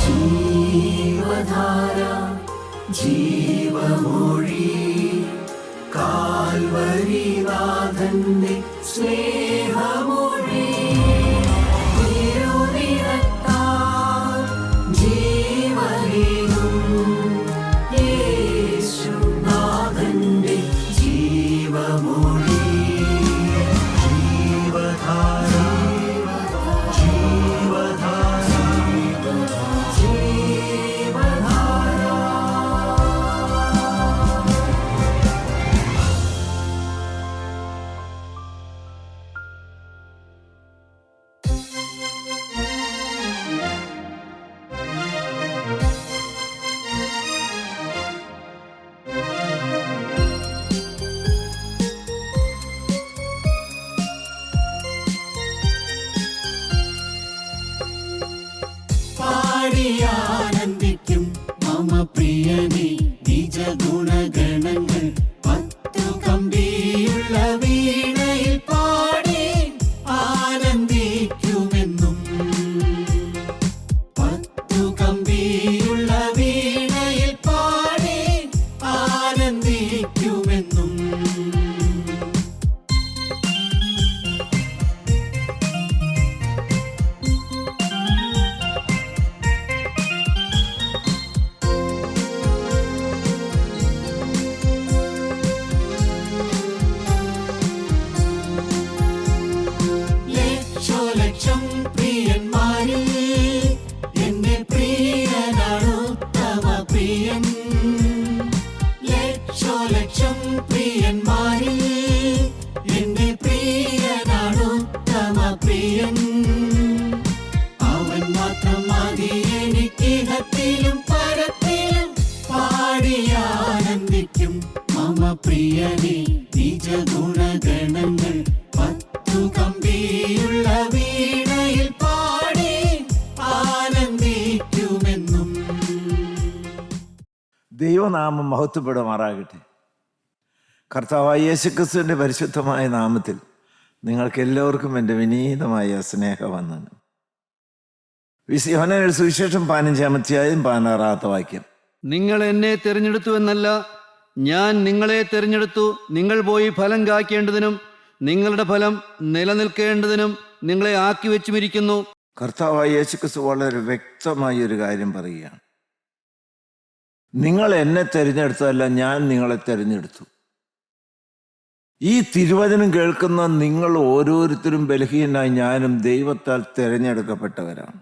ജീവധാര ജീവമൊഴി കാൽവരിനാഥന്റെ സ്നേഹമൊഴി തിരുനിറത്താൽ ജീവനേകും യേശുനാഥന്റെ ജീവമൊഴി ജീവധാര ജീവധാര ജീവധാര. പാടിയാനന്ദിക്കും മമ പ്രിയനേ നിജ ഗുണഗണങ്ങൾ പത്തു കമ്പിയുള്ള വീണയിൽ പാടി ആനന്ദിക്കുമെന്നും പത്തു കമ്പിയുള്ള വീണയിൽ പാടി ആനന്ദിക്കുമെന്നും ലക്ഷം പ്രിയന്മാരിൽ എന്റെ പ്രിയനാണുത്തമ പ്രിയൻ ലക്ഷം പ്രിയന്മാരിൽ എന്റെ പ്രിയനാണുത്തമ പ്രിയൻ അവൻ മാത്രം മതി എനിക്കിഹത്തിലും പരത്തിലും പാടിയാനന്ദിക്കും മമ പ്രിയനേ നിജ ഗുണഗണങ്ങൾ പത്തു കമ്പിയുള്ള വീണയിൽ പാടി ആനന്ദിക്കുമെന്നും. ദൈവനാമം മഹത്വപ്പെടുമാറാകട്ടെ. കർത്താവായ യേശുക്രിസ്തുവിൻ്റെ പരിശുദ്ധമായ നാമത്തിൽ നിങ്ങൾക്ക് എല്ലാവർക്കും എൻ്റെ വിനീതമായ സ്നേഹവന്ദനം. യോഹന്നാന്റെ സുവിശേഷം 15-ാം അധ്യായം 16-ാമത്തെ വാക്യം. നിങ്ങൾ എന്നെ തിരഞ്ഞെടുത്തു എന്നല്ല, ഞാൻ നിങ്ങളെ തിരഞ്ഞെടുത്തു, നിങ്ങൾ പോയി ഫലം കായ്ക്കേണ്ടതിനും നിങ്ങളുടെ ഫലം നിലനിൽക്കേണ്ടതിനും നിങ്ങളെ ആക്കി വെച്ചുമിരിക്കുന്നു. കർത്താവായ യേശുക്രിസ്തു വളരെ വ്യക്തമായ ഒരു കാര്യം പറയുകയാണ്. നിങ്ങൾ എന്നെ തിരഞ്ഞെടുത്തതല്ല, ഞാൻ നിങ്ങളെ തിരഞ്ഞെടുത്തു. ഈ തിരുവചനം കേൾക്കുന്ന നിങ്ങൾ ഓരോരുത്തരും ബലഹീനായി ഞാനും ദൈവത്താൽ തിരഞ്ഞെടുക്കപ്പെട്ടവരാണ്.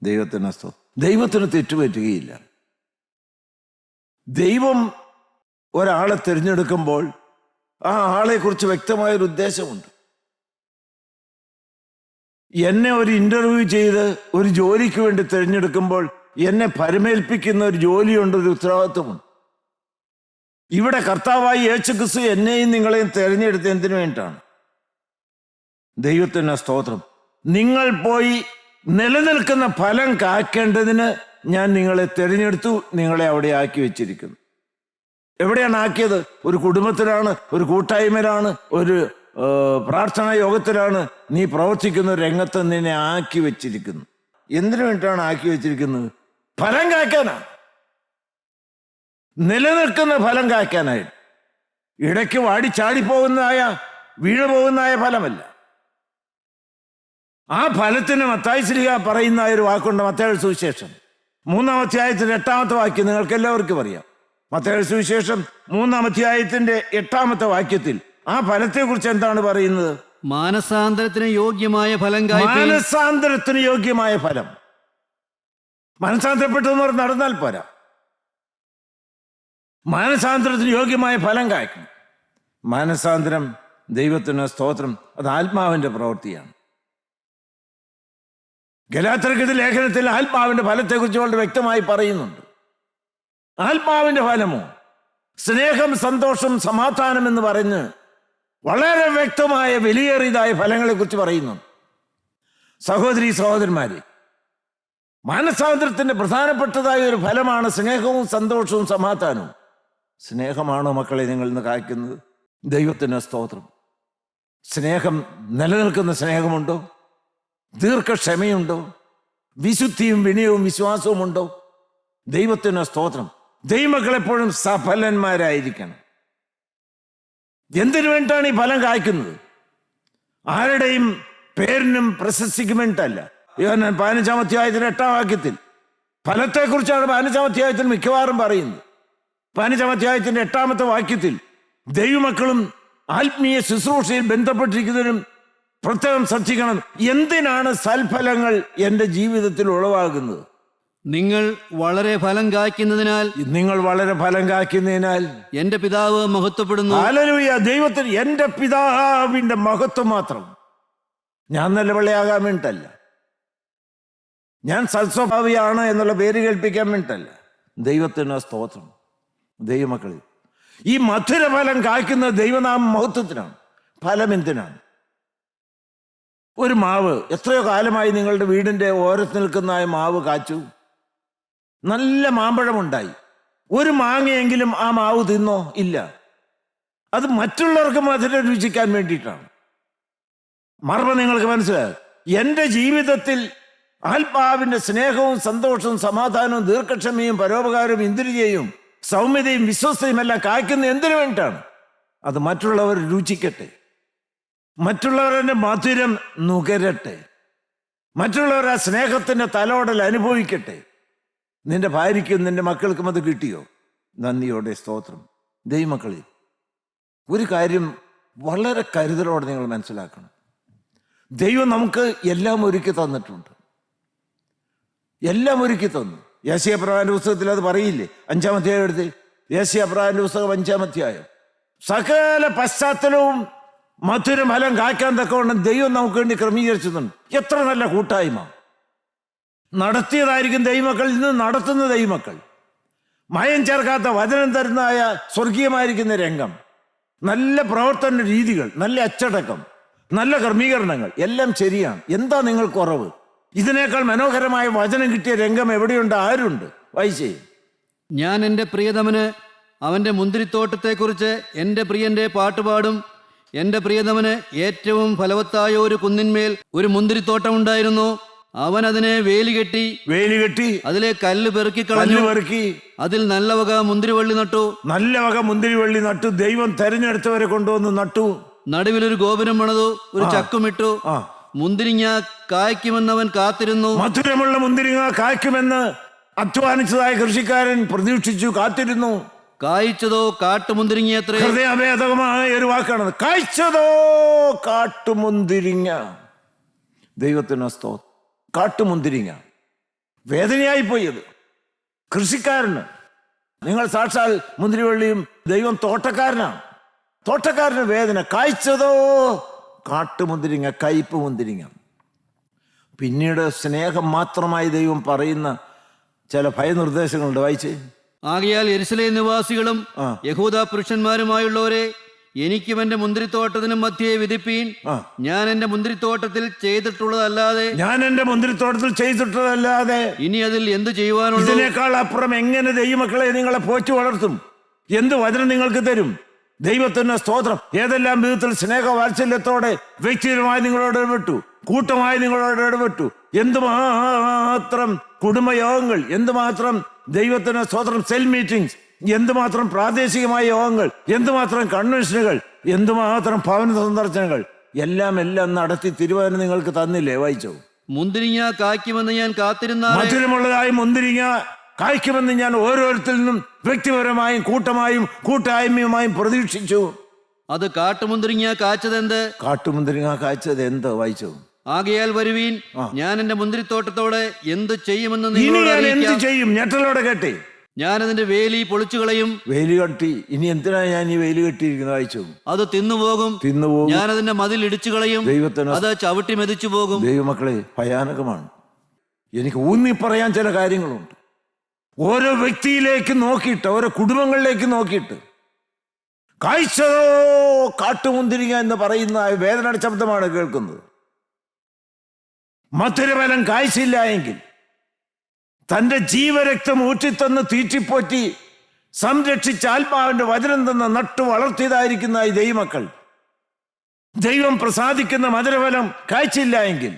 ദൈവത്തിന് തെറ്റുപറ്റുകയില്ല. ദൈവം ഒരാളെ തിരഞ്ഞെടുക്കുമ്പോൾ ആ ആളെക്കുറിച്ച് വ്യക്തമായൊരു ഉദ്ദേശമുണ്ട്. എന്നെ ഒരു ഇന്റർവ്യൂ ചെയ്ത് ഒരു ജോലിക്ക് വേണ്ടി തിരഞ്ഞെടുക്കുമ്പോൾ എന്നെ പരമേൽപ്പിക്കുന്ന ഒരു ജോലിയുണ്ട്, ഒരു ഉത്തരവാദിത്വമുണ്ട്. ഇവിടെ കർത്താവായി യേശുക്രിസ്തു എന്നെയും നിങ്ങളെയും തിരഞ്ഞെടുത്ത് എന്തിനു വേണ്ടിയിട്ടാണ്? ദൈവത്തിന് സ്തോത്രം. നിങ്ങൾ പോയി നിലനിൽക്കുന്ന ഫലം കാക്കേണ്ടതിന് ഞാൻ നിങ്ങളെ തിരഞ്ഞെടുത്തു, നിങ്ങളെ അവിടെ ആക്കി വെച്ചിരിക്കുന്നു. എവിടെയാണ് ആക്കിയത്? ഒരു കുടുംബത്തിലാണ്, ഒരു കൂട്ടായ്മയിലാണ്, ഒരു പ്രാർത്ഥനാ യോഗത്തിലാണ്. നീ പ്രവർത്തിക്കുന്ന രംഗത്ത് നിന്നെ ആക്കി വെച്ചിരിക്കുന്നു. എന്തിനു വേണ്ടിയിട്ടാണ് ആക്കി വെച്ചിരിക്കുന്നത്? ഫലം കായ്ക്കാനാണ്. നിലനിൽക്കുന്ന ഫലം കായ്ക്കാനായിട്ട്. ഇടയ്ക്ക് വാടിച്ചാടിപ്പോകുന്നതായ വീണു പോകുന്നതായ ഫലമല്ല. ആ ഫലത്തിന് മത്തായി ശ്ലീഹ പറയുന്ന ഒരു വാക്കുണ്ട്. മത്തായിയുടെ സുവിശേഷം 3-ാം അധ്യായത്തിന്റെ 8-ാമത്തെ വാക്യം നിങ്ങൾക്ക് എല്ലാവർക്കും അറിയാം. മത്തായിയുടെ സുവിശേഷം 3-ാം അധ്യായത്തിന്റെ 8-ാമത്തെ വാക്യത്തിൽ ആ ഫലത്തെ കുറിച്ച് എന്താണ് പറയുന്നത്? മാനസാന്തരത്തിന് യോഗ്യമായ ഫലം. മാനസാന്തരത്തിന് യോഗ്യമായ ഫലം. മനസാന്തരപ്പെട്ടെന്ന് പറഞ്ഞ് നടന്നാൽ പോരാ. മാനസാന്തരത്തിന് യോഗ്യമായ ഫലം കായ്ക്കണം. മാനസാന്തരം, ദൈവത്തിന് സ്തോത്രം, അത് ആത്മാവിന്റെ പ്രവൃത്തിയാണ്. ഗലാത്യർക്കെഴുതിയ ലേഖനത്തിൽ ആത്മാവിന്റെ ഫലത്തെക്കുറിച്ച് വളരെ വ്യക്തമായി പറയുന്നുണ്ട്. ആത്മാവിന്റെ ഫലമോ സ്നേഹം, സന്തോഷം, സമാധാനം എന്ന് പറഞ്ഞ് വളരെ വ്യക്തമായ വിലയേറിയതായ ഫലങ്ങളെക്കുറിച്ച് പറയുന്നു. സഹോദരീ സഹോദരന്മാരെ, മാനസാന്തരത്തിന്റെ പ്രധാനപ്പെട്ടതായ ഒരു ഫലമാണ് സ്നേഹവും സന്തോഷവും സമാധാനവും. സ്നേഹമാണോ മക്കളെ നിങ്ങൾ ഇന്ന് കായ്ക്കുന്നത്? ദൈവത്തിന് സ്തോത്രം. സ്നേഹം, നിലനിൽക്കുന്ന സ്നേഹമുണ്ടോ? ദീർഘക്ഷമയുണ്ടോ? വിശുദ്ധിയും വിനയവും വിശ്വാസവും ഉണ്ടോ? ദൈവത്തിന് സ്തോത്രം. ദൈവമക്കളെപ്പോഴും സഫലന്മാരായിരിക്കണം. എന്തിനു വേണ്ടിയിട്ടാണ് ഈ ഫലം കായ്ക്കുന്നത്? ആരുടെയും പേരിനും പ്രശസ്തിക്കും വേണ്ടിയിട്ടല്ല. യോഹന്നാൻ 15-ാം അധ്യായത്തിന്റെ 8-ാം വാക്യത്തിൽ ഫലത്തെക്കുറിച്ചാണ് 15-ാം അധ്യായത്തിൽ മിക്കവാറും പറയുന്നത്. 15-ാം അധ്യായത്തിന്റെ 8-ാമത്തെ വാക്യത്തിൽ ദൈവമക്കളും ആത്മീയ ശുശ്രൂഷയിൽ ബന്ധപ്പെട്ടിരിക്കുന്നതിനും പ്രത്യേകം ശ്രദ്ധിക്കണം. എന്തിനാണ് സൽഫലങ്ങൾ എൻ്റെ ജീവിതത്തിൽ ഉളവാകുന്നത്? നിങ്ങൾ വളരെ ഫലം കായ്ക്കുന്നതിനാൽ, നിങ്ങൾ വളരെ ഫലം കായ്ക്കുന്നതിനാൽ എന്റെ പിതാവ് മഹത്വപ്പെടുന്നു. ഹല്ലേലൂയ. ദൈവത്തിന് എൻ്റെ പിതാവിന്റെ മഹത്വം മാത്രം. ഞാൻ നല്ല വെള്ളയാകാൻ വേണ്ടിയിട്ടല്ല, ഞാൻ സൽസ്വഭാവിയാണ് എന്നുള്ള പേര് കേൾപ്പിക്കാൻ വേണ്ടിയിട്ടല്ല. ദൈവത്തിന് സ്തോത്രം. ദൈവമക്കളിൽ ഈ മധുരഫലം കായ്ക്കുന്നത് ദൈവനാമ മഹത്വത്തിനാണ്. ഫലം എന്തിനാണ്? ഒരു മാവ് എത്രയോ കാലമായി നിങ്ങളുടെ വീടിന്റെ ഓരത്ത് നിൽക്കുന്ന ആ മാവ് കാച്ചു, നല്ല മാമ്പഴമുണ്ടായി. ഒരു മാങ്ങയെങ്കിലും ആ മാവ് തിന്നോ? ഇല്ല. അത് മറ്റുള്ളവർക്ക് മധുരം രുചിക്കാൻ വേണ്ടിയിട്ടാണ്. മർമ്മം നിങ്ങൾക്ക് മനസ്സിലാകും. എൻ്റെ ജീവിതത്തിൽ ആത്മാവിന്റെ സ്നേഹവും സന്തോഷവും സമാധാനവും ദീർഘക്ഷമയും പരോപകാരവും ഇന്ദ്രിയയും സൗമ്യതയും വിശ്വസ്തയും എല്ലാം കായ്ക്കുന്ന എന്തിനു വേണ്ടിയിട്ടാണ്? അത് മറ്റുള്ളവർ രുചിക്കട്ടെ, മറ്റുള്ളവരുടെ മധുരം നുകരട്ടെ, മറ്റുള്ളവർ ആ സ്നേഹത്തിന്റെ തലോടൽ അനുഭവിക്കട്ടെ. നിന്റെ ഭാര്യയ്ക്കും നിന്റെ മക്കൾക്കും അത് കിട്ടിയോ? നന്ദിയോടെ സ്തോത്രം. ദൈവമക്കളിൽ ഒരു കാര്യം വളരെ കരുതലോടെ നിങ്ങൾ മനസ്സിലാക്കണം. ദൈവം നമുക്ക് എല്ലാം ഒരുക്കി തന്നിട്ടുണ്ട്, എല്ലാം ഒരുക്കി തന്നു. യെശയ്യാ പ്രവാചകന്റെ പുസ്തകത്തിൽ അത് പറയില്ലേ? 5-ാം അധ്യായം എടുത്ത് യെശയ്യാ പ്രവാചകന്റെ പുസ്തകം 5-ാം അധ്യായം. സകല പശ്ചാത്തലവും മധുരം ഫലം കായ്ക്കാൻ തക്കവണ്ണം ദൈവം നമുക്ക് വേണ്ടി ക്രമീകരിച്ചിട്ടുണ്ട്. എത്ര നല്ല കൂട്ടായ്മ നടത്തിയതായിരിക്കും ദൈവമക്കൾ, ഇന്ന് നടത്തുന്ന ദൈവമക്കൾ. മയം ചേർക്കാത്ത വചനം തരുന്നതായ സ്വർഗീയമായിരിക്കുന്ന രംഗം, നല്ല പ്രവർത്തന രീതികൾ, നല്ല അച്ചടക്കം, നല്ല ക്രമീകരണങ്ങൾ എല്ലാം ശരിയാണ്. എന്താ നിങ്ങൾ കുറവ്? ഇതിനേക്കാൾ മനോഹരമായ വചനം കിട്ടിയ രംഗം എവിടെയുണ്ട്? ആരുണ്ട്? വായിച്ചേ. ഞാൻ എൻ്റെ പ്രിയതമന് അവൻ്റെ മുന്തിരിത്തോട്ടത്തെക്കുറിച്ച് എൻ്റെ പ്രിയന്റെ പാട്ടുപാടും. എൻ്റെ പ്രിയതമന് ഏറ്റവും ഫലവത്തായ ഒരു കുന്നിന്മേൽ ഒരു മുന്തിരിത്തോട്ടം ഉണ്ടായിരുന്നു. അവൻ അതിനെ വേലി കെട്ടി അതിലെ കല്ല് പെറുക്കി കളഞ്ഞു. അതിൽ നല്ല വക മുന്തിരിവള്ളി നട്ടു. ദൈവം തെരഞ്ഞെടുത്തവരെ കൊണ്ടുവന്ന് നട്ടു. നടുവിലൊരു ഗോപുരം പണിതു, ഒരു ചക്കുമിട്ടു. മുന്തിരിങ്ങ കായ്ക്കുമെന്നവൻ കാത്തിരുന്നു. മധുരമുള്ള മുന്തിരിങ്ങ കായ്ക്കുമെന്ന് അധ്വാനിച്ചതായ കൃഷിക്കാരൻ പ്രതീക്ഷിച്ചു, കാത്തിരുന്നു. കായ്ച്ചതോ കാട്ടുമുന്തിരിങ്ങയത്രേ. ഹൃദയഭേദകമായ ഒരു വാക്കാണ് കായ്ച്ചതോ കാട്ടുമുന്തിരിങ്ങ. ദൈവത്തിന് സ്തോത്രം. കാട്ടുമുന്തിരിങ്ങ വേദനയായി പോയത് കൃഷിക്കാരന്. നിങ്ങൾ സാക്ഷാൽ മുന്തിരിവള്ളിയും, ദൈവം തോട്ടക്കാരനാണ്. തോട്ടക്കാരന് വേദന. കായ്ച്ചതോ കാട്ടുമുന്തിരിങ്ങ, കയ്പ് മുന്തിരിങ്ങ. പിന്നീട് സ്നേഹം മാത്രമായി ദൈവം പറയുന്ന ചില ഭയനിർദ്ദേശങ്ങളുണ്ട്. വായിച്ചേ. ആകയാൽ യെരുശലേം നിവാസികളും യഹൂദ പുരുഷന്മാരുമായുള്ളവരെ, എനിക്കും എന്റെ മുന്തിരിത്തോട്ടത്തിനും മധ്യേ വിധിപ്പീൻ. ഞാൻ എന്റെ മുന്തിരിത്തോട്ടത്തിൽ ചെയ്തിട്ടുള്ളതല്ലാതെ ഇനി അതിൽ എന്ത് ചെയ്യുവാനുള്ളൂ? ഇതിനേക്കാൾ അപ്പുറം എങ്ങനെ ദൈവമക്കളെ നിങ്ങളെ പോറ്റി വളർത്തും? എന്ത് വചനം നിങ്ങൾക്ക് തരും? ദൈവത്തിന് സ്തോത്രം. ഏതെല്ലാം വിധത്തിൽ സ്നേഹവാത്സല്യത്തോടെ വ്യക്തിപരമായി നിങ്ങളോട് ഇടപെട്ടു, കൂട്ടമായി നിങ്ങളോട് ഇടപെട്ടു. എന്തുമാത്രം കുടുംബയോഗങ്ങൾ, എന്തുമാത്രം ദൈവത്തിന് സ്തോത്രം സെൽ മീറ്റിംഗ്സ്, എന്തുമാത്രം പ്രാദേശികമായ യോഗങ്ങൾ, എന്തുമാത്രം കൺവെൻഷനുകൾ, എന്തുമാത്രം ഭവന സന്ദർശനങ്ങൾ എല്ലാം നടത്തി തിരുവചനം നിങ്ങൾക്ക് തന്നില്ലേ? വായിച്ചോ. മുന്തിരിങ്ങ കായ്ക്കുമെന്ന് ഞാൻ കാത്തിരുന്ന, മധുരമുള്ളതായി മുന്തിരിങ്ങ കായ്ക്കുമെന്ന് ഞാൻ ഓരോരുത്തരിൽ നിന്നും വ്യക്തിപരമായും കൂട്ടമായും കൂട്ടായ്മയുമായും പ്രതീക്ഷിച്ചു. അത് കാട്ടുമുന്തിരിങ്ങ കായ്ച്ചതെന്ത്? കാട്ടുമുന്തിരിങ്ങ കായ്ച്ചത് എന്ത്? വായിച്ചു. ആകയാൽ വരുവീൻ, ഞാൻ എന്റെ മുന്തിരിത്തോട്ടത്തോടെ എന്ത് ചെയ്യുമെന്ന് ഇനി ഞാൻ എന്ത് ചെയ്യും? ഞെട്ടലോടെ കേട്ടെ. ഞാൻ അതിന്റെ വേലി പൊളിച്ചു കളയും. വേലി കെട്ടി. ഇനി എന്തിനാ ഞാൻ ഈ വേലി കെട്ടിയിരിക്കുന്നത്? വായിച്ചു. അത് തിന്നുപോകും. ഞാൻ അതിന്റെ മതിൽ ഇടിച്ചു കളയും. ദൈവത്തിന് അത് ചവിട്ടി മെതിച്ചു പോകും. ദൈവമക്കളെ, ഭയാനകമാണ്. എനിക്ക് ഊന്നി പറയാൻ ചില കാര്യങ്ങളുണ്ട്. ഓരോ വ്യക്തിയിലേക്ക് നോക്കിയിട്ട്, ഓരോ കുടുംബങ്ങളിലേക്ക് നോക്കിയിട്ട് കായ്ച്ചതോ കാട്ടുമുന്തിരിങ്ങ എന്ന് പറയുന്ന വേദനയുടെ ശബ്ദമാണ് കേൾക്കുന്നത്. മധുരഫലം കായ്ച്ചില്ല എങ്കിൽ, തന്റെ ജീവരക്തം ഊറ്റിത്തന്ന് തീറ്റിപ്പോറ്റി സംരക്ഷിച്ച ആത്മാവിന്റെ വചനം തന്ന് നട്ടു വളർത്തിയതായിരിക്കുന്ന ഈ ദൈവമക്കൾ ദൈവം പ്രസാദിക്കുന്ന മധുരഫലം കായ്ച്ചില്ല എങ്കിൽ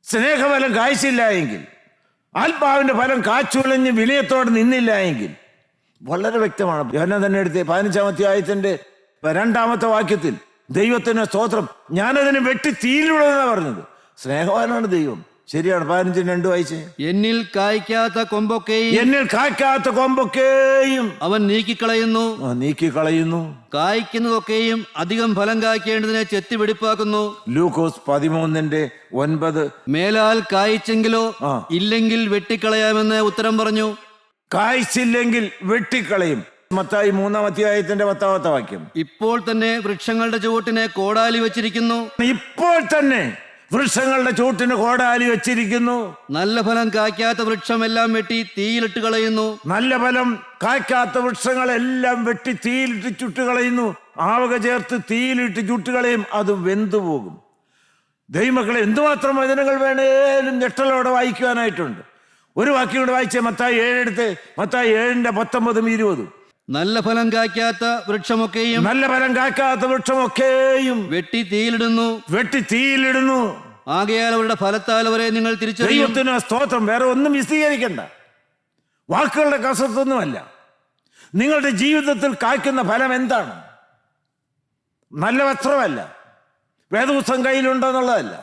സ്നേഹഫലം കായ്ച്ചില്ല എങ്കിൽ, ആത്മാവിന്റെ ഫലം കാച്ചുളഞ്ഞ് വിനയത്തോടെ നിന്നില്ല എങ്കിൽ, വളരെ വ്യക്തമാണ്. യോഹന്നാൻ തന്നെ എടുത്ത് 15-ാം അധ്യായത്തിന്റെ 2-ാമത്തെ വാക്യത്തിൽ ദൈവത്തിന് സ്തോത്രം, ഞാനതിനെ വെട്ടി തീയിലുള്ളതെന്നാണ് പറഞ്ഞത്. സ്നേഹവാനാണ് ദൈവം. ശരിയാണ്. 15-2 വായിച്ചേ. എന്നിൽ കായ്ക്കാത്ത കൊമ്പൊക്കെയും അവൻ നീക്കിക്കളയുന്നു, നീക്കിക്കളയുന്നു. കായ്ക്കുന്നതൊക്കെയും അധികം ഫലം കായ്ക്കേണ്ടതിനെ ചെത്തി വെടിപ്പാക്കുന്നു. ലൂക്കോസ് 13:9. മേലാൽ കായ്ച്ചെങ്കിലോ ഇല്ലെങ്കിൽ വെട്ടിക്കളയാമെന്ന് ഉത്തരം പറഞ്ഞു. കായ്ച്ചില്ലെങ്കിൽ വെട്ടിക്കളയും. മത്തായി 3-ാം അധ്യായത്തിന്റെ 10-ാമത്തെ വാക്യം. ഇപ്പോൾ തന്നെ വൃക്ഷങ്ങളുടെ ചുവട്ടിനെ കോടാലി വെച്ചിരിക്കുന്നു. ഇപ്പോൾ തന്നെ വൃക്ഷങ്ങളുടെ ചൂട്ടിന് കോടാലി വെച്ചിരിക്കുന്നു. നല്ല ഫലം കായ്ക്കാത്ത വൃക്ഷമെല്ലാം വെട്ടി തീയിലിട്ട് കളയുന്നു. നല്ല ഫലം കായ്ക്കാത്ത വൃക്ഷങ്ങളെല്ലാം വെട്ടി തീയിലിട്ട് ചുട്ടുകളയുന്നു. ആവക ചേർത്ത് തീയിലിട്ട് ചുട്ടുകളയും, അത് വെന്തുപോകും. ദൈവമക്കളെ, എന്തുമാത്രം വചനങ്ങൾ വേണേലും ഞെട്ടലോടെ വായിക്കുവാനായിട്ടുണ്ട്. ഒരു വാക്യം കൂടെ വായിച്ചേ. മത്തായി 7 എടുത്ത്. മത്തായി 7:19-20. നല്ല ഫലം കായ്ക്കാത്ത വൃക്ഷമൊക്കെയും വെട്ടി തീയിലിടുന്നു. ആകയാൽ അവരുടെ ഫലത്താൽ അവരെ നിങ്ങൾ തിരിച്ചറിയും. ദൈവത്തിന് സ്തോത്രം. വേറെ ഒന്നും വിശദീകരിക്കണ്ട. വാക്കുകളുടെ കസർത്തൊന്നുമല്ല. നിങ്ങളുടെ ജീവിതത്തിൽ കായ്ക്കുന്ന ഫലം എന്താണ്? നല്ല വസ്ത്രമല്ല, വേദപുസ്തകം കയ്യിലുണ്ടോ എന്നുള്ളതല്ല,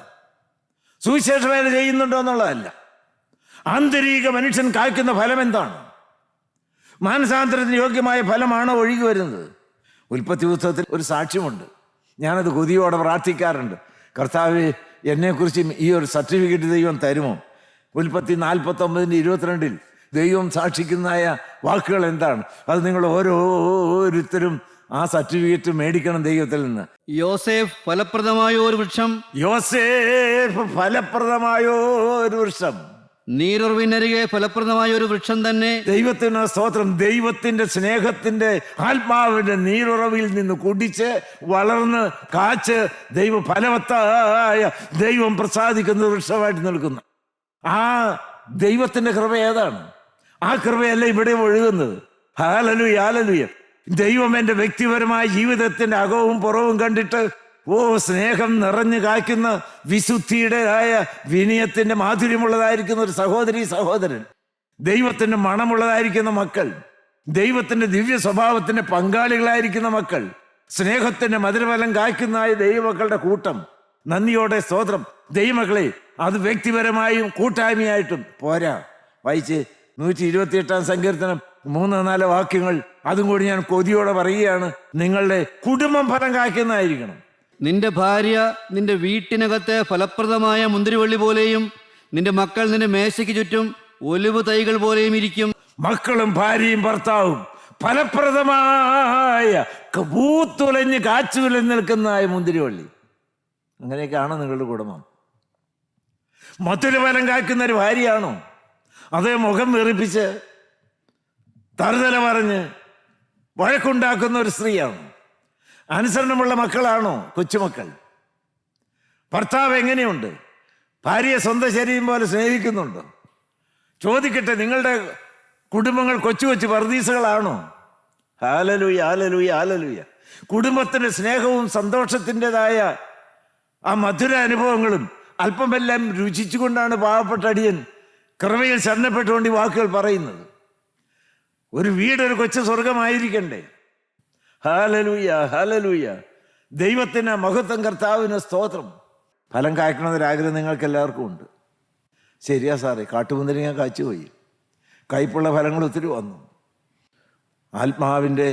സുവിശേഷ വേല ചെയ്യുന്നുണ്ടോ എന്നുള്ളതല്ല. ആന്തരിക മനുഷ്യൻ കായ്ക്കുന്ന ഫലം എന്താണ്? മാനസാന്തരത്തിന് യോഗ്യമായ ഫലമാണോ ഒഴുകി വരുന്നത്? ഉൽപ്പത്തി പുസ്തകത്തിൽ ഒരു സാക്ഷ്യമുണ്ട്. ഞാനത് കൊതിയോടെ പ്രാർത്ഥിക്കാറുണ്ട്. കർത്താവേ, എന്നെക്കുറിച്ച് ഈ ഒരു സർട്ടിഫിക്കറ്റ് ദൈവം തരുമോ? ഉൽപ്പത്തി 49:22 ദൈവം സാക്ഷിക്കുന്നതായ വാക്കുകൾ എന്താണ്? അത് നിങ്ങൾ ഓരോരുത്തരും ആ സർട്ടിഫിക്കറ്റ് മേടിക്കണം ദൈവത്തിൽ നിന്ന്. യോസേഫ് ഫലപ്രദമായ ഒരു വൃക്ഷം, നീരുറവിനരികെ ഫലപ്രദമായ ഒരു വൃക്ഷം തന്നെ. ദൈവത്തിന് സ്തോത്രം. ദൈവത്തിന്റെ സ്നേഹത്തിന്റെ ആത്മാവിന്റെ നീരുറവിൽ നിന്ന് കുടിച്ച് വളർന്ന് കാച്ച് ഫലവത്തായ ദൈവം പ്രസാദിക്കുന്ന വൃക്ഷമായിട്ട് നിൽക്കുന്നു. ആ ദൈവത്തിന്റെ കൃപ ഏതാണ്? ആ കൃപയല്ല ഇവിടെ ഒഴുകുന്നത്. Hallelujah, hallelujah. ദൈവം എൻ്റെ വ്യക്തിപരമായ ജീവിതത്തിന്റെ അകവും പുറവും കണ്ടിട്ട് സ്നേഹം നിറഞ്ഞു കായ്ക്കുന്ന വിശുദ്ധിയുടേതായ വിനയത്തിന്റെ മാധുര്യമുള്ളതായിരിക്കുന്ന ഒരു സഹോദരൻ, ദൈവത്തിന്റെ മണമുള്ളതായിരിക്കുന്ന മക്കൾ, ദൈവത്തിന്റെ ദിവ്യ സ്വഭാവത്തിന്റെ പങ്കാളികളായിരിക്കുന്ന മക്കൾ, സ്നേഹത്തിന്റെ മധുരഫലം കായ്ക്കുന്നതായ ദൈവമക്കളുടെ കൂട്ടം. നന്ദിയോടെ സ്തോത്രം. ദൈവമക്കളെ, അത് വ്യക്തിപരമായും കൂട്ടായ്മയായിട്ടും പോരാ. വായിച്ച് 128-ാം സങ്കീർത്തനം 3-4 വാക്യങ്ങൾ. അതും കൂടി ഞാൻ കൊതിയോടെ പറയുകയാണ്. നിങ്ങളുടെ കുടുംബം ഫലം കായ്ക്കുന്നതായിരിക്കണം. നിന്റെ ഭാര്യ നിന്റെ വീട്ടിനകത്തെ ഫലപ്രദമായ മുന്തിരിവള്ളി പോലെയും നിന്റെ മക്കൾ നിന്റെ മേശയ്ക്ക് ചുറ്റും ഒലിവ് തൈകൾ പോലെയും ഇരിക്കും. മക്കളും ഭാര്യയും ഭർത്താവും ഫലപ്രദമായ പൂത്തുലഞ്ഞ് കാച്ചുലഞ്ഞ് നിൽക്കുന്നതായ മുന്തിരിവള്ളി. അങ്ങനെയൊക്കെയാണോ നിങ്ങളുടെ കുടുംബം? മധുരഫലം കായ്ക്കുന്ന ഒരു ഭാര്യയാണോ? അതേ മുഖം വെറുപ്പിച്ച് തറുതല പറഞ്ഞ് വഴക്കുണ്ടാക്കുന്ന ഒരു സ്ത്രീയാണോ? അനുസരണമുള്ള മക്കളാണോ കൊച്ചുമക്കൾ? ഭർത്താവ് എങ്ങനെയുണ്ട്? ഭാര്യയെ സ്വന്തം ശരീരം പോലെ സ്നേഹിക്കുന്നുണ്ടോ? ചോദിക്കട്ടെ, നിങ്ങളുടെ കുടുംബങ്ങൾ കൊച്ചു കൊച്ചു പർദീസകളാണോ? Hallelujah, hallelujah, hallelujah. കുടുംബത്തിന്റെ സ്നേഹവും സന്തോഷത്തിൻ്റെതായ ആ മധുര അനുഭവങ്ങളും അല്പമെല്ലാം രുചിച്ചുകൊണ്ടാണ് പാവപ്പെട്ട അടിയൻ കൃപയിൽ ശരണപ്പെട്ടുകൊണ്ട് ഈ വാക്കുകൾ പറയുന്നത്. ഒരു വീടൊരു കൊച്ചു സ്വർഗമായിരിക്കണ്ടേ? Hallelujah, hallelujah. ദൈവത്തിന് മഹത്വം, കർത്താവിന് സ്തോത്രം. ഫലം കായ്ക്കണമെന്നൊരാഗ്രഹം നിങ്ങൾക്ക് എല്ലാവർക്കും ഉണ്ട്. ശരിയാ സാറേ, കാട്ടുമുന്തിരിങ്ങ കാച്ചുപോയി, കയ്പുള്ള ഫലങ്ങൾ ഒത്തിരി വന്നു. ആത്മാവിൻ്റെ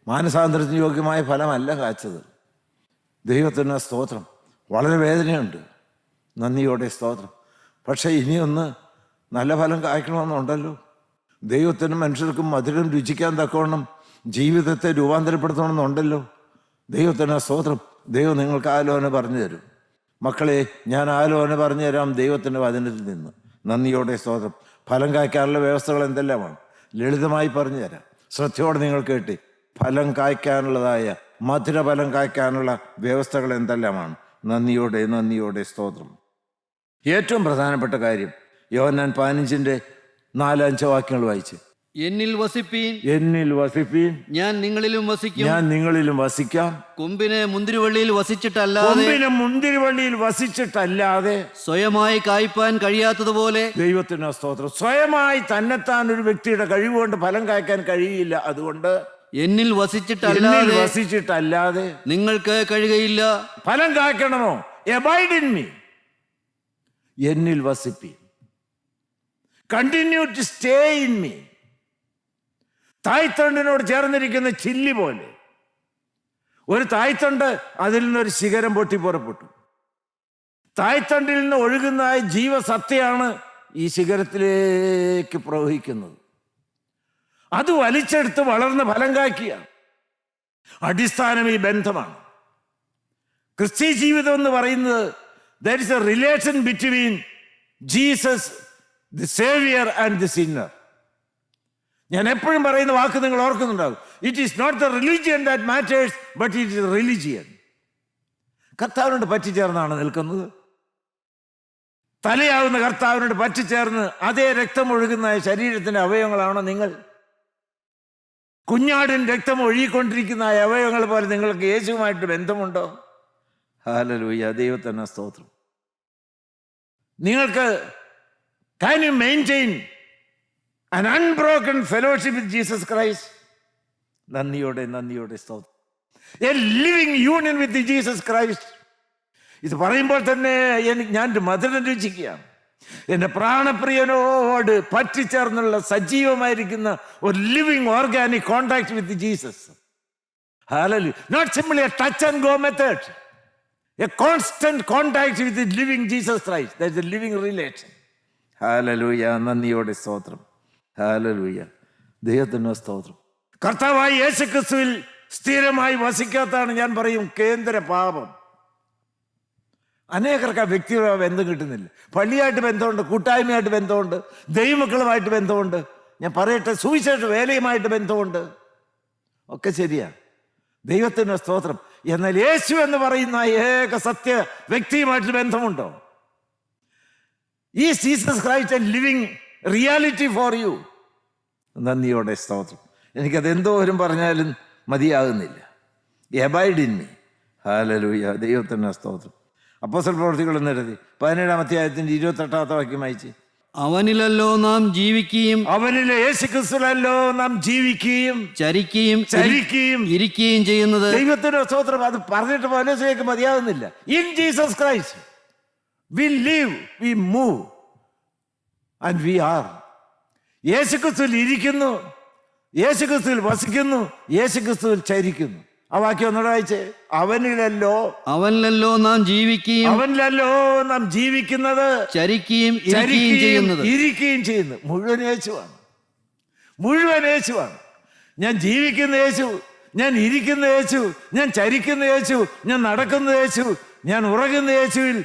മാനസാന്തരത്തിന് യോഗ്യമായ ഫലമല്ല കാച്ചത്. ദൈവത്തിന് സ്തോത്രം. വളരെ വേദനയുണ്ട്. നന്ദിയോടെ സ്തോത്രം. പക്ഷേ ഇനിയൊന്ന് നല്ല ഫലം കായ്ക്കണമെന്നുണ്ടല്ലോ. ദൈവത്തിനും മനുഷ്യർക്കും മധുരം രുചിക്കാൻ തക്കവണ്ണം ജീവിതത്തെ രൂപാന്തരപ്പെടുത്തണമെന്നുണ്ടല്ലോ. ദൈവത്തിന് സ്തോത്രം. ദൈവം നിങ്ങൾക്ക് ആലോചന പറഞ്ഞു തരും. മക്കളെ, ഞാൻ ആലോചന പറഞ്ഞു തരാം ദൈവത്തിൻ്റെ വചനത്തിൽ നിന്ന്. നന്ദിയോടെ സ്തോത്രം. ഫലം കായ്ക്കാനുള്ള വ്യവസ്ഥകൾ എന്തെല്ലാമാണ് ലളിതമായി പറഞ്ഞു തരാം. ശ്രദ്ധയോടെ നിങ്ങൾ കേട്ടി. ഫലം കായ്ക്കാനുള്ളതായ മധുരഫലം കായ്ക്കാനുള്ള വ്യവസ്ഥകൾ എന്തെല്ലാമാണ്? നന്ദിയോടെ സ്തോത്രം. ഏറ്റവും പ്രധാനപ്പെട്ട കാര്യം യോഹന്നാൻ 15-4-5 വാക്യങ്ങൾ വായിച്ച്. എന്നിൽ വസിപ്പീൻ, എന്നിൽ വസിപ്പീൻ, ഞാൻ നിങ്ങളിലും വസിക്കും. ഞാൻ നിങ്ങളിലും വസിക്കാം. കൊമ്പിന് മുന്തിരിവള്ളിയിൽ വസിച്ചിട്ടല്ലാതെ, കൊമ്പിന് മുന്തിരിവള്ളിയിൽ വസിച്ചിട്ടല്ലാതെ സ്വയമായി കായ്പാൻ കഴിയാത്തതുപോലെ, ദൈവത്തിന് സ്തോത്രം, സ്വയമായി തന്നെത്താൻ ഒരു വ്യക്തിയുടെ കഴിവുകൊണ്ട് ഫലം കായ്ക്കാൻ കഴിയില്ല. അതുകൊണ്ട് എന്നിൽ എന്നിൽ വസിച്ചിട്ടല്ലാതെ വസിച്ചിട്ടല്ലാതെ നിങ്ങൾക്ക് കഴിയുകയില്ല. ഫലം കായ്ക്കണമോ? എബൈഡ് ഇൻ മീ, എന്നിൽ വസിപ്പീൻ. Continue to stay in me. തായ്തണ്ടിനോട് ചേർന്നിരിക്കുന്ന ചില്ലി പോലെ ഒരു തായ്തണ്ട്, അതിൽ നിന്നൊരു ശിഖരം പൊട്ടി പുറപ്പെട്ടു. തായ്തണ്ടിൽ നിന്ന് ഒഴുകുന്ന ജീവസത്തയാണ് ഈ ശിഖരത്തിലേക്ക് പ്രവഹിക്കുന്നത്. അത് വലിച്ചെടുത്ത് വളർന്ന് ഫലം കായ്ക്കുകയാണ്. അടിസ്ഥാനം ഈ ബന്ധമാണ്. ക്രിസ്തീയ ജീവിതം എന്ന് പറയുന്നത് there is a relation between Jesus, the Savior and the sinner. ഞാൻ എപ്പോഴും പറയുന്ന വാക്ക് നിങ്ങൾ ഓർക്കുന്നുണ്ടാവും. It is not the religion that matters, but it is religion. കർത്താവിനോട് പറ്റിച്ചേർന്നാണ് നിൽക്കുന്നത്. തലയാവുന്ന കർത്താവിനോട് പറ്റിച്ചേർന്ന് അതേ രക്തം ഒഴുകുന്ന ശരീരത്തിന്റെ അവയവങ്ങളാണോ നിങ്ങൾ? കുഞ്ഞാടിൻ രക്തം ഒഴുകിക്കൊണ്ടിരിക്കുന്ന അവയവങ്ങൾ പോലെ നിങ്ങൾക്ക് യേശുവുമായിട്ട് ബന്ധമുണ്ടോ? ഹല്ലേലൂയ, ദൈവത്തിന് സ്തോത്രം. നിങ്ങൾക്ക് can you maintain an unbroken fellowship with Jesus Christ? നന്ദിയോടെ സ്തോത്രം. A living union with Jesus Christ. ഇത് പറയുമ്പോൾ തന്നെ ഞാൻ മധുരം രുചിക്കുകയാണ്. എൻ്റെ പ്രാണപ്രിയനോട് പറ്റിച്ചേർന്നുള്ള സജീവമായിരിക്കുന്ന ഒരു living organic contact with Jesus. Hallelujah. Not simply a touch and go method, a constant contact with living Jesus Christ. That is a living relation. Hallelujah, നന്ദിയോടെ സ്തോത്രം. ഹല്ലേലൂയ, ദൈവത്തിന് സ്തോത്രം. കർത്താവായ യേശുക്രിസ്തുവിൽ സ്ഥിരമായി വസിക്കാത്തതാണ് ഞാൻ പറയും കേന്ദ്ര പാപം. അനേകർക്ക് ആ വ്യക്തിയുടെ ബന്ധം കിട്ടുന്നില്ല. പള്ളിയായിട്ട് ബന്ധമുണ്ട്, കൂട്ടായ്മയായിട്ട് ബന്ധമുണ്ട്, ദൈവമക്കളുമായിട്ട് ബന്ധമുണ്ട്, ഞാൻ പറയട്ടെ സുവിശേഷ വേലയുമായിട്ട് ബന്ധമുണ്ട്, ഒക്കെ ശരിയാ. ദൈവത്തിന് സ്തോത്രം. എന്നാൽ യേശു എന്ന് പറയുന്ന ഏക സത്യ വ്യക്തിയുമായിട്ട് ബന്ധമുണ്ടോ? ഈ Jesus Christ a living reality for you. നന്ദിയോടെ സ്തോത്രം. എനിക്കത് എന്തോരം പറഞ്ഞാലും മതിയാകുന്നില്ല. Abide in me. ഹല്ലേലൂയ, ദൈവത്തിന് സ്തോത്രം. അപ്പോസ്തല പ്രവൃത്തികൾ എന്നെഴുതി 17-ാം അധ്യായത്തിന്റെ 28-ാമത്തെ വാക്യം വായിച്ച്, അവനിലല്ലോ നാം ജീവിക്കുകയും അവനിലെ യേശുക്രിസ്തുവിലല്ലോ നാം ജീവിക്കുകയും ചരിക്കുകയും ഇരിക്കുകയും ചെയ്യുന്നത്. ദൈവത്തിന്റെ സ്തോത്രം. അത് പറഞ്ഞിട്ട് പൗലോസിലേക്ക് മതിയാകുന്നില്ല. In Jesus Christ we live, we move and we are. യേശുക്രിസ്തുവിൽ ഇരിക്കുന്നു, യേശുക്രിസ്തുവിൽ വസിക്കുന്നു, യേശുക്രിസ്തുവിൽ ചരിക്കുന്നു. ആ വാക്യം ഒന്നുകൂടെ വായിച്ചേ. അവനിലല്ലോ നാം ജീവിക്കുന്നത്, ചരിക്കുകയും ഇരിക്കുകയും ചെയ്യുന്നു. മുഴുവൻ യേശുവാണ്. ഞാൻ ജീവിക്കുന്ന യേശു, ഞാൻ ഇരിക്കുന്ന യേശു, ഞാൻ ചരിക്കുന്ന യേശു, ഞാൻ നടക്കുന്ന യേശു, ഞാൻ ഉറങ്ങുന്ന യേശുവിൽ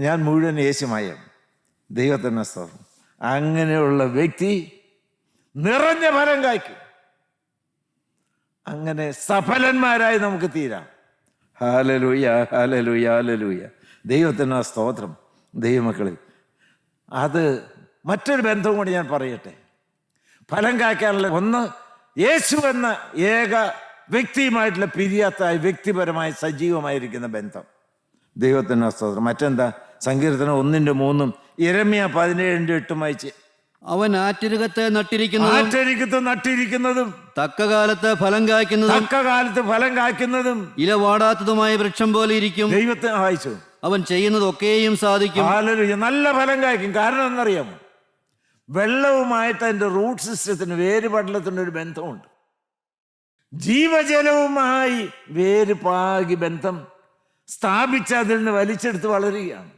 ഞാൻ മുഴുവൻ യേശുമായ ദൈവത്തിന് സ്തോത്രം. അങ്ങനെയുള്ള വ്യക്തി നിറഞ്ഞ ഫലം കായ്ക്കും. അങ്ങനെ സഫലന്മാരായി നമുക്ക് തീരാം. ഹല്ലേലൂയ, ഹല്ലേലൂയ, ഹല്ലേലൂയ, ദൈവത്തിന് സ്തോത്രം. ദൈവമക്കളിൽ അത് മറ്റൊരു ബന്ധവും കൂടി ഞാൻ പറയട്ടെ. ഫലം കായ്ക്കാനുള്ള ഒന്ന്, യേശു എന്ന ഏക വ്യക്തിയുമായിട്ടുള്ള പിരിയാത്ത വ്യക്തിപരമായി സജീവമായിരിക്കുന്ന ബന്ധം. ദൈവത്തിന് സ്തോത്രം. മറ്റെന്താ? സങ്കീർത്തനം 1:3, യിരെമ്യാ 17:8 വായിച്ച്, അവൻ ആറ്റരികത്ത് നട്ടിരിക്കുന്നതും തക്കകാലത്ത് ഫലം കായ്ക്കുന്നതും ഇല വാടാത്തതുമായ വൃക്ഷം പോലെ ഇരിക്കും. ദൈവത്തെ വായിച്ചു. അവൻ ചെയ്യുന്നതൊക്കെയും സാധിക്കും. നല്ല ഫലം കായ്ക്കും. കാരണം എന്നറിയാമോ? വെള്ളവുമായിട്ട് അതിന്റെ റൂട്ട് സിസ്റ്റത്തിന്, വേരുപടലത്തിന് ഒരു ബന്ധമുണ്ട്. ജീവജലവുമായി വേര് പാകി ബന്ധം സ്ഥാപിച്ച് അതിൽ നിന്ന് വലിച്ചെടുത്ത് വളരുകയാണ്.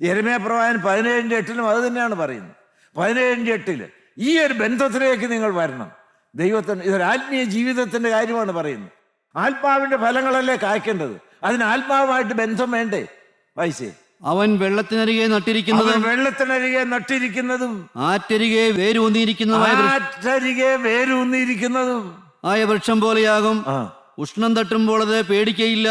യിരെമ്യാ പ്രവാചകൻ 17:8 അത് തന്നെയാണ് പറയുന്നത്. 17:8 ഈ ഒരു ബന്ധത്തിലേക്ക് നിങ്ങൾ വരണം. ദൈവത്തിന് ഇതൊരു ആത്മീയ ജീവിതത്തിന്റെ കാര്യമാണ് പറയുന്നത്. ആത്മാവിന്റെ ഫലങ്ങളല്ലേ കായ്ക്കേണ്ടത്. അതിന് ആത്മാവുമായിട്ട് ബന്ധം വേണ്ടേ? വായിച്ചേ. അവൻ വെള്ളത്തിനരികെ നട്ടിരിക്കുന്നതും ആറ്റരികെ വേരൂന്നിയിരിക്കുന്നതും ആയ വൃക്ഷം പോലെയാകും. ഉഷ്ണം തട്ടുമ്പോൾ അത് പേടിക്കയില്ല.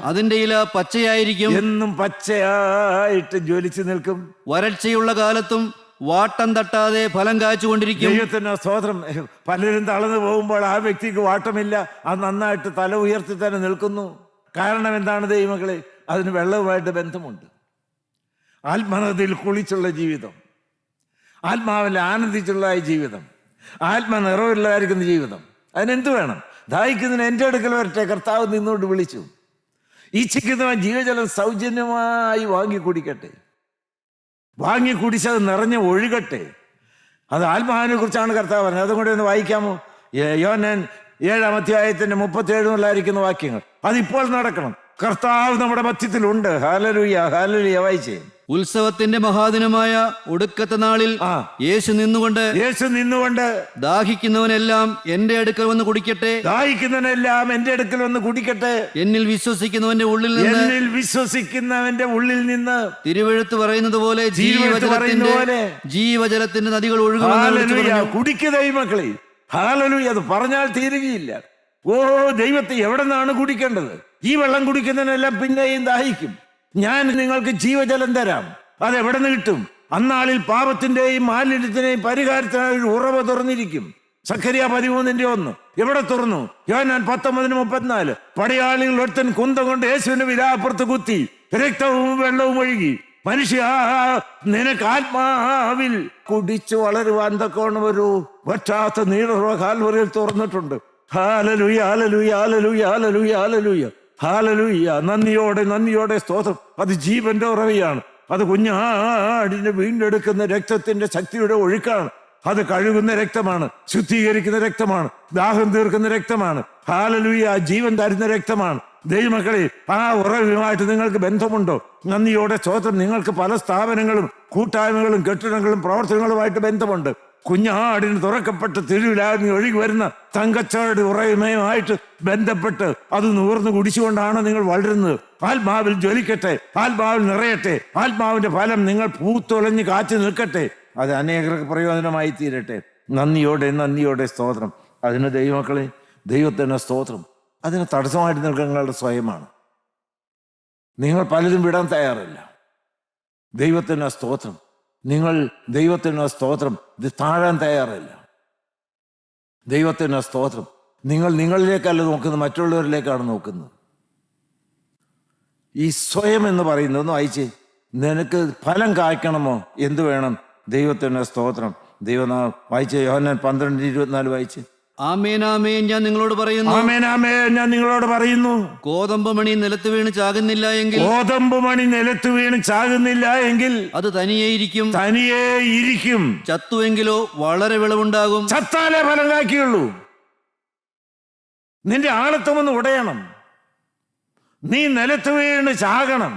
അതിന്റെ ഇല പച്ചയായിരിക്കും, എന്നും പച്ചയായിട്ട് ജ്വലിച്ചു നിൽക്കും. വരൾച്ചയുള്ള കാലത്തും വാട്ടം തട്ടാതെ ഫലം കായ്ച്ചുകൊണ്ടിരിക്കും. ദൈവത്തിന് സ്തോത്രം. പലരും തളർന്നു പോകുമ്പോൾ ആ വ്യക്തിക്ക് വാട്ടമില്ല, അത് നന്നായിട്ട് തല ഉയർത്തി തന്നെ നിൽക്കുന്നു. കാരണം എന്താണ് ദൈവമക്കളെ? അതിന് വെള്ളവുമായിട്ട് ബന്ധമുണ്ട്. ആത്മനദിൽ കുളിച്ചുള്ള ജീവിതം, ആത്മാവിൽ ആനന്ദിച്ചുള്ള ജീവിതം, ആത്മനിറവുള്ളതായിരിക്കുന്ന ജീവിതം, അതിനെന്ത് വേണം? ദാഹിക്കുന്നതിന് എൻ്റെ അടുക്കൽ വരട്ടെ, കർത്താവ് നിന്നോട് വിളിച്ചു. ഇച്ഛിക്കുന്നവൻ ജീവജലം സൗജന്യമായി വാങ്ങി കുടിക്കട്ടെ. വാങ്ങി കുടിച്ചത് നിറഞ്ഞ് ഒഴുകട്ടെ. അത് ആത്മാവിനെ കുറിച്ചാണ് കർത്താവ് പറഞ്ഞത്. അതും കൂടെ ഒന്ന് വായിക്കാമോ? യോഹന്നാൻ 7-ാം അധ്യായത്തിന്റെ 37 വാക്യങ്ങൾ. അതിപ്പോൾ നടക്കണം. കർത്താവ് നമ്മുടെ മധ്യത്തിലുണ്ട്. Hallelujah, hallelujah. വായിച്ചേ. ഉത്സവത്തിന്റെ മഹാദിനമായ ഒടുക്കത്തെ നാളിൽ യേശു നിന്നുകൊണ്ട് ദാഹിക്കുന്നവനെല്ലാം എന്റെ അടുക്കൽ വന്ന് കുടിക്കട്ടെ, ദാഹിക്കുന്നവനെല്ലാം എന്റെ അടുക്കൽ വന്ന് കുടിക്കട്ടെ. എന്നിൽ വിശ്വസിക്കുന്നവന്റെ ഉള്ളിൽ നിന്ന് തിരുവെഴുത്ത് പറയുന്നത് പോലെ ജീവജലത്തിന്റെ നദികൾ ഒഴുകും. കുടിക്കുക ദൈവമക്കളെ. ഹല്ലേലൂയ. അത് പറഞ്ഞാൽ തീരുകയില്ല. ഓ, ദൈവത്തെ എവിടെ നിന്നാണ് കുടിക്കേണ്ടത്? ഈ വെള്ളം കുടിക്കുന്നതിനെല്ലാം പിന്നെയും ദാഹിക്കും. ഞാൻ നിങ്ങൾക്ക് ജീവജലം തരാം. അതെവിടെ നിന്ന് കിട്ടും? അന്നാളിൽ പാപത്തിന്റെയും മാലിന്യത്തിന്റെയും പരിഹാരത്തിനായി ഒരു ഉറവ തുറന്നിരിക്കും. സഖരിയ 13:1 എവിടെ തുറന്നു? യോഹന്നാൻ 19:34. പടയാളികൾ ഒരുത്തൻ കുന്തം കൊണ്ട് യേശുവിന്റെ വിലാപ്പുറത്ത് കുത്തി, രക്തവും വെള്ളവും ഒഴുകി. മനുഷ്യ, നിനക്ക് ആത്മാവിൽ കുടിച്ചു വളരുവാൻ തക്കോണം ഒരു വറ്റാത്ത നീളുറവ കാൽവരിയിൽ തുറന്നിട്ടുണ്ട്. Hallelujah, hallelujah, hallelujah, hallelujah, hallelujah, hallelujah. നന്ദിയോടെ സ്തോത്രം. അത് ജീവന്റെ ഉറവയാണ്. അത് കുഞ്ഞാടിനെ വീണ്ടെടുക്കുന്ന രക്തത്തിന്റെ ശക്തിയുടെ ഒഴുക്കാണ്. അത് കഴുകുന്ന രക്തമാണ്, ശുദ്ധീകരിക്കുന്ന രക്തമാണ്, ദാഹം തീർക്കുന്ന രക്തമാണ്. ഹല്ലേലൂയ. ജീവൻ തരുന്ന രക്തമാണ്. ദൈവമക്കളെ, ആ ഉറവുമായിട്ട് നിങ്ങൾക്ക് ബന്ധമുണ്ടോ? നന്ദിയോടെ സ്തോത്രം. നിങ്ങൾക്ക് പല സ്ഥാപനങ്ങളും കൂട്ടായ്മകളും കെട്ടിടങ്ങളും പ്രവർത്തനങ്ങളുമായിട്ട് ബന്ധമുണ്ട്. കുഞ്ഞാടിന് തുറക്കപ്പെട്ട് തിരുവിലാങ്ങി ഒഴുകി വരുന്ന തങ്കച്ചയുടെ ഉറയുമയുമായിട്ട് ബന്ധപ്പെട്ട് അത് നൂർന്ന് കുടിച്ചുകൊണ്ടാണ് നിങ്ങൾ വളരുന്നത്. ആത്മാവിൽ ജ്വലിക്കട്ടെ, ആത്മാവിൽ നിറയട്ടെ, ആത്മാവിന്റെ ഫലം നിങ്ങൾ പൂത്തൊലഞ്ഞ് കാച്ചു നിൽക്കട്ടെ. അത് അനേകർക്ക് പ്രയോജനമായി തീരട്ടെ. നന്ദിയോടെ സ്തോത്രം. അതിന് ദൈവമക്കളെ, ദൈവത്തിന് സ്തോത്രം. അതിന് തടസ്സമായിട്ട് നിൽക്കുന്നത് സ്വയമാണ്. നിങ്ങൾ പലതും വിടാൻ തയ്യാറില്ല. ദൈവത്തിന് സ്തോത്രം. നിങ്ങൾ ദൈവത്തിന് സ്തോത്രം. ഇത് താഴാൻ തയ്യാറില്ല. ദൈവത്തിന് സ്തോത്രം. നിങ്ങൾ നിങ്ങളിലേക്കല്ല നോക്കുന്നത്, മറ്റുള്ളവരിലേക്കാണ് നോക്കുന്നത്. ഈ സ്വയം എന്ന് പറയുന്നത് ഒന്ന് വായിച്ചേ. നിനക്ക് ഫലം കായ്ക്കണമോ? എന്ത് വേണം? ദൈവത്തിന് സ്തോത്രം. ദൈവനാമം വായിച്ചേ. യോഹന്നാൻ 12:24 വായിച്ചേ. ആമേൻ, ആമേൻ, ഞാൻ നിങ്ങളോട് പറയുന്നു. ആമേൻ, ആമേൻ, ഞാൻ നിങ്ങളോട് പറയുന്നു. ഗോതമ്പ് മണി നിലത്ത് വീണ് ചാകുന്നില്ല എങ്കിൽ അത് തനിയേ ഇരിക്കും. ചത്തുവെങ്കിലോ വളരെ വിളവുണ്ടാകും. ചത്താലേ ഫലം കായ്ക്കുള്ളൂ. നിന്റെ ആളത്വമൊന്ന് ഉടയണം. നീ നിലത്ത് വീണ് ചാകണം.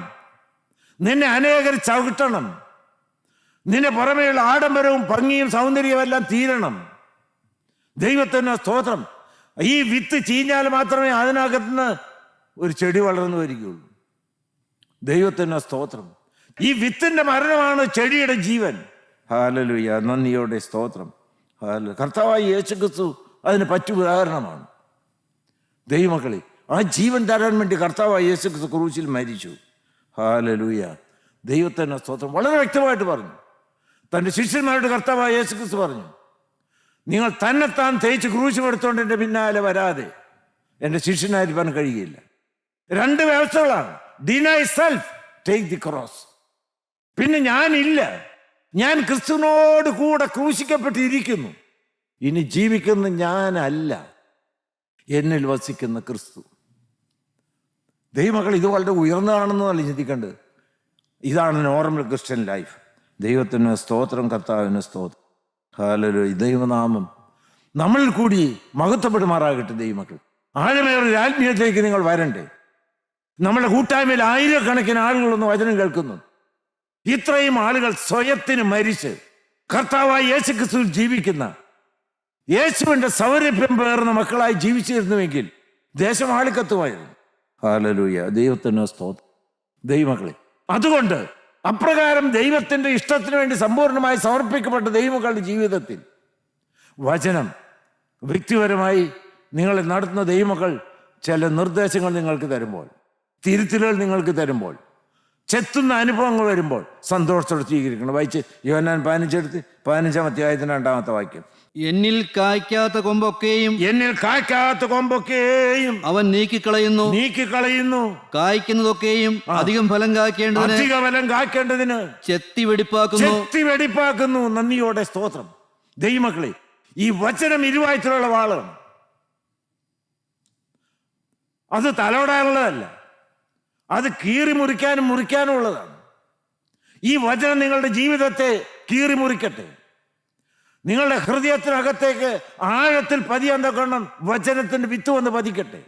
നിന്നെ അനേകർ ചവിട്ടണം. നിന്റെ പുറമേയുള്ള ആഡംബരവും ഭംഗിയും സൗന്ദര്യവും എല്ലാം തീരണം. ദൈവത്തിന് സ്തോത്രം. ഈ വിത്ത് ചീഞ്ഞാൽ മാത്രമേ അതിനകത്തുനിന്ന് ഒരു ചെടി വളർന്നു വരികയുള്ളൂ. ദൈവത്തിന് സ്തോത്രം. ഈ വിത്തിന്റെ മരണമാണ് ചെടിയുടെ ജീവൻ. ഹല്ലേലൂയ. നന്ദിയോടെ സ്തോത്രം. കർത്താവായ യേശുക്രിസ്തു അതിന് പറ്റിയ ഉദാഹരണമാണ്. ദൈവമക്കളെ, ആ ജീവൻ തരാൻ വേണ്ടി കർത്താവായ യേശുക്രിസ്തു ക്രൂശിൽ മരിച്ചു. ഹല്ലേലൂയ. ദൈവത്തിന് സ്തോത്രം. വളരെ വ്യക്തമായിട്ട് പറഞ്ഞു. തൻ്റെ ശിഷ്യന്മാരുടെ കർത്താവായ യേശുക്രിസ്തു പറഞ്ഞു, നിങ്ങൾ തന്നെത്താൻ തേച്ച് ക്രൂശുമെടുത്തോണ്ട് എൻ്റെ പിന്നാലെ വരാതെ എൻ്റെ ശിഷ്യനായിരിക്കാൻ കഴിയില്ല. 2 വ്യവസ്ഥകളാണ്. Deny self, take the cross. പിന്നെ ഞാനില്ല, ഞാൻ ക്രിസ്തുവിനോട് കൂടെ ക്രൂശിക്കപ്പെട്ടിരിക്കുന്നു. ഇനി ജീവിക്കുന്ന ഞാനല്ല, എന്നിൽ വസിക്കുന്ന ക്രിസ്തു. ദൈവമക്കൾ, ഇത് വളരെ ഉയർന്നതാണെന്നല്ല ചിന്തിക്കേണ്ടത്. ഇതാണ് നോർമൽ ക്രിസ്ത്യൻ ലൈഫ്. ദൈവത്തിന് സ്തോത്രം, കർത്താവിന് സ്തോത്രം. ഹല്ലേലൂയ. ദൈവനാമം നമ്മളിൽ കൂടി മഹത്വപ്പെടുമാറാകട്ടെ. ദൈവമക്കൾ, ആഴമേറിയ ആത്മീയത്തിലേക്ക് നിങ്ങൾ വരണ്ടേ. നമ്മുടെ കൂട്ടായ്മയിൽ ആയിരക്കണക്കിന് ആളുകളൊന്ന് വചനം കേൾക്കുന്നു. ഇത്രയും ആളുകൾ സ്വയത്തിന് മരിച്ച് കർത്താവായ യേശുക്രിസ്തുവിൽ ജീവിക്കുന്ന, യേശുവിന്റെ സൗരഭ്യം പേർന്ന മക്കളായി ജീവിച്ചിരുന്നുവെങ്കിൽ ദേശം ആളിക്കത്തുമായിരുന്നു. ഹല്ലേലൂയ. ദൈവത്തിന് സ്തോത്രം. ദൈവമക്കളെ, അതുകൊണ്ട് അപ്രകാരം ദൈവത്തിന്റെ ഇഷ്ടത്തിന് വേണ്ടി സമ്പൂർണ്ണമായി സമർപ്പിക്കപ്പെട്ട ദൈവമക്കളുടെ ജീവിതത്തിൽ വചനം വ്യക്തിപരമായി നിങ്ങളെ നടത്തുന്ന ദൈവമക്കൾ ചില നിർദ്ദേശങ്ങൾ നിങ്ങൾക്ക് തരുമ്പോൾ, തിരുത്തലുകൾ നിങ്ങൾക്ക് തരുമ്പോൾ, ചെത്തുന്ന അനുഭവങ്ങൾ വരുമ്പോൾ സന്തോഷത്തോടെ സ്വീകരിക്കണം. വായിച്ച് യോഹന്നാൻ 15 അധ്യായത്തിന് 2-ാമത്തെ വാക്യം. എന്നിൽ കായ്ക്കാത്ത കൊമ്പൊക്കെയും എന്നിൽ കായ്ക്കാത്ത കൊമ്പൊക്കെയും അവൻ നീക്കിക്കളയുന്നു. കായ്ക്കുന്നതൊക്കെയും അധികം ഫലം കായ്ക്കേണ്ടതിന് ചെത്തി വെടിപ്പാക്കുന്നു. നന്ദിയോടെ സ്തോത്രം. ദൈവമക്കളെ, ഈ വചനം ഇരുവായത്തിലുള്ള വാളാണ്. അത് തലോടാനുള്ളതല്ല, അത് കീറി മുറിക്കാനും ഉള്ളതാണ്. ഈ വചനം നിങ്ങളുടെ ജീവിതത്തെ കീറി മുറിക്കട്ടെ. നിങ്ങളുടെ ഹൃദയത്തിനകത്തേക്ക് ആഴത്തിൽ പതിയാൻ തക്കണം വചനത്തിന്റെ വിത്ത് വന്ന് പതിക്കട്ടെ.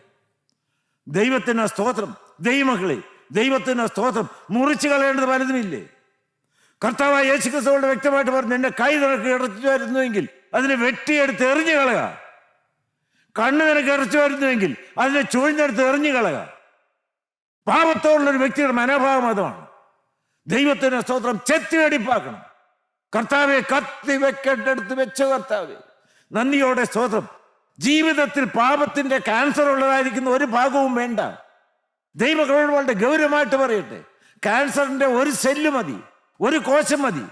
ദൈവത്തിന് സ്തോത്രം. ദൈവമക്കളെ, ദൈവത്തിന് സ്തോത്രം. മുറിച്ചു കളയേണ്ടത് പലതുമില്ലേ? കർത്താവായ യേശുക്രിസ്തുവോട് വ്യക്തമായിട്ട് പറഞ്ഞു, എന്റെ കൈ നിനക്ക് ഇറച്ചു വരുന്നുവെങ്കിൽ അതിനെ വെട്ടിയെടുത്ത് എറിഞ്ഞു കളയുക. കണ്ണ് നിനക്ക് ഇറച്ചു വരുന്നുവെങ്കിൽ അതിനെ ചുഴിഞ്ഞെടുത്ത് എറിഞ്ഞു കളയുക. പാപത്തോടുള്ളൊരു വ്യക്തിയുടെ മനോഭാവം അതാണ്. ദൈവത്തിന് സ്തോത്രം. ചെത്തി വെടിപ്പാക്കണം. കർത്താവെ, കത്തി വെക്കേണ്ടടുത്ത് വെച്ച കർത്താവെ, നന്ദിയോടെ സ്തോത്രം. ജീവിതത്തിൽ പാപത്തിന്റെ ക്യാൻസർ ഉള്ളതായിരിക്കുന്ന ഒരു ഭാഗവും വേണ്ട. ദൈവങ്ങളോട് വളരെ ഗൗരവമായിട്ട് പറയട്ടെ, ക്യാൻസറിന്റെ ഒരു സെല്ല് മതി, ഒരു കോശം മതി.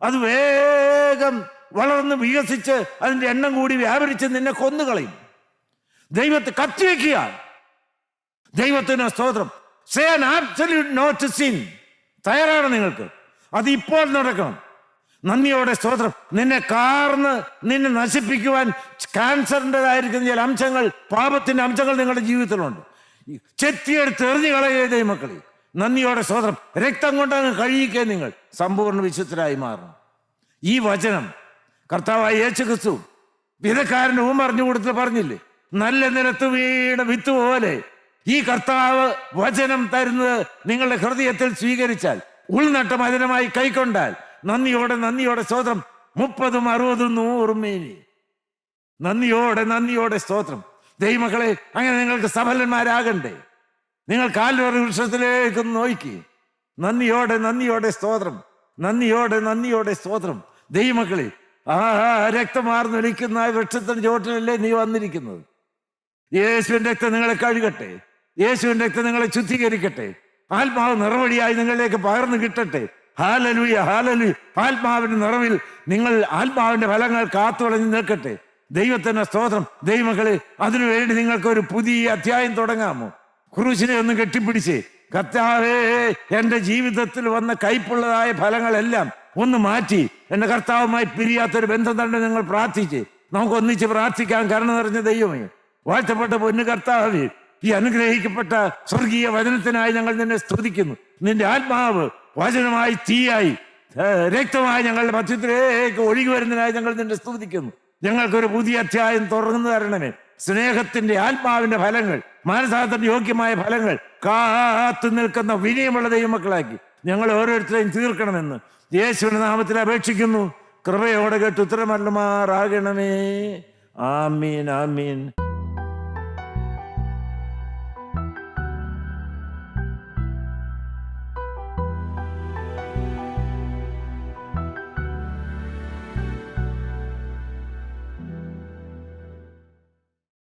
അത് വേഗം വളർന്ന് വികസിച്ച് അതിന്റെ എണ്ണം കൂടി വ്യാപരിച്ച് നിന്നെ കൊന്നുകളയും. ദൈവത്തെ കത്തിവെക്കുക. ദൈവത്തിന് സ്തോത്രം. Say an absolute no to sin. തയ്യാറാണ് നിങ്ങൾക്ക്? അത് ഇപ്പോൾ നടക്കണം. നന്ദിയോടെ സ്തോത്രം. നിന്നെ നശിപ്പിക്കുവാൻ ക്യാൻസറിൻ്റെതായിരിക്കുന്ന ചില അംശങ്ങൾ, പാപത്തിന്റെ അംശങ്ങൾ നിങ്ങളുടെ ജീവിതത്തിലുണ്ട്. ചെത്തിയെടുത്ത് എറിഞ്ഞു കളയുക ദൈവമക്കളെ. നന്ദിയോടെ സ്തോത്രം. രക്തം കൊണ്ടങ്ങ് കഴിയിക്കുക. നിങ്ങൾ സമ്പൂർണ്ണ വിശുദ്ധരായി മാറണം. ഈ വചനം കർത്താവായ യേശുക്രിസ്തു വിധക്കാരന് ഊമറിഞ്ഞു കൊടുത്ത് പറഞ്ഞില്ലേ, നല്ല നിലത്ത് വീണ വിത്ത് പോലെ ഈ കർത്താവ് വചനം തരുന്നത് നിങ്ങളുടെ ഹൃദയത്തിൽ സ്വീകരിച്ചാൽ, ഉൾനട്ടം അതിനമായി കൈക്കൊണ്ടാൽ, നന്ദിയോടെ സ്തോത്രം. 30, 60, 100 മേനി. നന്ദിയോടെ സ്തോത്രം. ദൈവമക്കളെ, അങ്ങനെ നിങ്ങൾക്ക് സഫലന്മാരാകണ്ടേ? നിങ്ങൾ കാൽവറി വൃക്ഷത്തിലേക്ക് നോക്കി. നന്ദിയോടെ സ്തോത്രം. നന്ദിയോടെ സ്തോത്രം. ദൈവമക്കളെ, ആ രക്തമാർന്നൊലിക്കുന്ന വൃക്ഷത്തിന്റെ ചോട്ടിലല്ലേ നീ വന്നിരിക്കുന്നത്? യേശുവിന്റെ രക്തം നിങ്ങളെ കഴുകട്ടെ. യേശുവിന്റെ രക്തം നിങ്ങളെ ശുദ്ധീകരിക്കട്ടെ. ആത്മാവ് നിറവഴിയായി നിങ്ങളിലേക്ക് പകർന്നു കിട്ടട്ടെ. Hallelujah, hallelujah. ആത്മാവിന്റെ നിറവിൽ നിങ്ങൾ ആത്മാവിന്റെ ഫലങ്ങൾ കാത്തുവളഞ്ഞു നിൽക്കട്ടെ. ദൈവത്തിന്റെ സ്തോത്രം. ദൈവമക്കളെ, അതിനുവേണ്ടി നിങ്ങൾക്ക് ഒരു പുതിയ അധ്യായം തുടങ്ങാമോ? ക്രൂശിനെ ഒന്ന് കെട്ടിപ്പിടിച്ച്, കർത്താവേ, എന്റെ ജീവിതത്തിൽ വന്ന കയ്പുള്ളതായ ഫലങ്ങളെല്ലാം ഒന്ന് മാറ്റി എന്റെ കർത്താവുമായി പിരിയാത്തൊരു ബന്ധം തന്നെ നിങ്ങൾ പ്രാർത്ഥിച്ച് നമുക്ക് ഒന്നിച്ച് പ്രാർത്ഥിക്കാൻ കരുണ നിറഞ്ഞ ദൈവമേ, വാഴ്ത്തപ്പെട്ട പൊന്നു കർത്താവേ, ഈ അനുഗ്രഹിക്കപ്പെട്ട സ്വർഗീയ വചനത്തിനായി ഞങ്ങൾ നിന്നെ സ്തുതിക്കുന്നു. നിന്റെ ആത്മാവ് വചനമായി, തീയായി, രക്തമായി ഞങ്ങളുടെ മധ്യത്തിലേക്ക് ഒഴുകി വരുന്നതിനായി ഞങ്ങൾ നിന്നെ സ്തുതിക്കുന്നു. ഞങ്ങൾക്കൊരു പുതിയ അധ്യായം തുറന്നു തരണമേ. സ്നേഹത്തിന്റെ ആത്മാവിന്റെ ഫലങ്ങൾ, മാനസാന്തരത്തിന് യോഗ്യമായ ഫലങ്ങൾ കാത്തു നിൽക്കുന്ന വിനയമുള്ള ദൈവമക്കളാക്കി ഞങ്ങൾ ഓരോരുത്തരെയും തീർക്കണമെന്ന് യേശുവിന്റെ നാമത്തിൽ അപേക്ഷിക്കുന്നു. കൃപയോടെ കേട്ട് ഉത്തരമല്ലമാറാകണമേ. ആമീൻ, ആമീൻ.